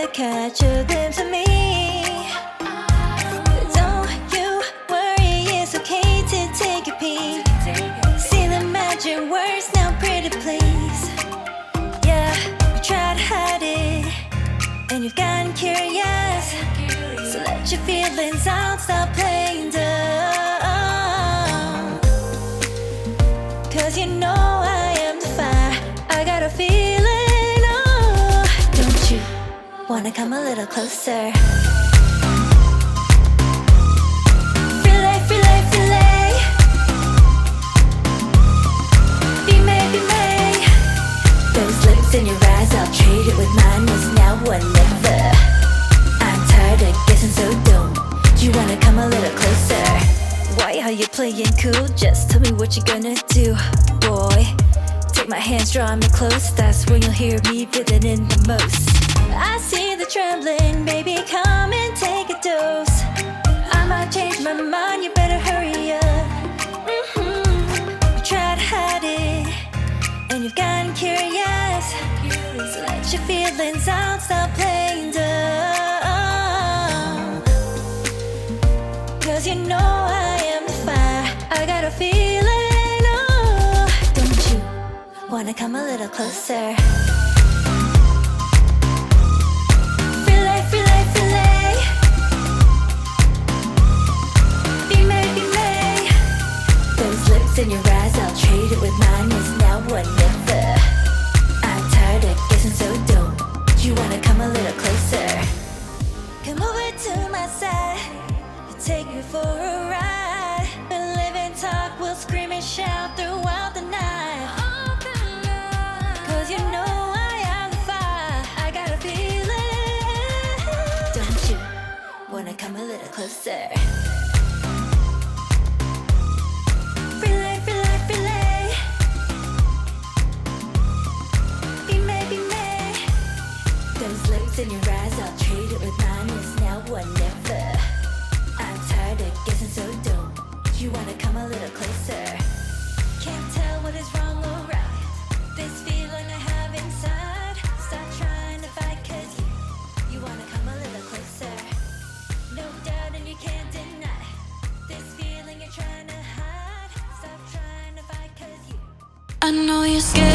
to catch a glimpse of me. Don't you worry, it's okay to take a peek. See the magic words now, pretty please. Yeah, you tried to hide it, and you've gotten curious. So let your feelings out, stop playing dumb. Cause you know I am the fire, I got a feeling, oh. Don't you wanna come a little closer? Filet, filet, filet. Be made, be made. Those lips in your eyes, I'll trade it with mine. It's now or never. I'm tired of guessing, so don't you wanna come a little closer? Why are you playing cool? Just tell me what you're gonna do, boy. Take my hands, draw me close. That's when you'll hear me breathing in the most. I see the trembling, baby, come and take a dose. I might change my mind, you better hurry up. You tried to hide it, and you've gotten curious. So let your feelings out, stop playing dumb. Cause you know I am the fire, I got a feeling, oh. Don't you wanna come a little closer? Filet, filet, filet. Be made, be made. Those lips in your eyes, I'll trade it with mine. It's now or never. I'm tired of guessing, so don't you wanna come a little closer? Come over to my side, take me for a ride. We'll live and talk, we'll scream and shout throughout the night. Cause you know I am the fire, I got a feeling. Don't you wanna come a little closer? Filet, filet, filet. Be made, be made. Those lips in your eyes, I'll trade it with mine. It's now or never. I'm tired of guessing, so don't you wanna come a little closer? Can't tell what is wrong or right. This feeling I have inside. Stop trying to fight, cause you wanna come a little closer. No doubt and you can't deny this feeling you're trying to hide. Stop trying to fight, cause I know you're scared.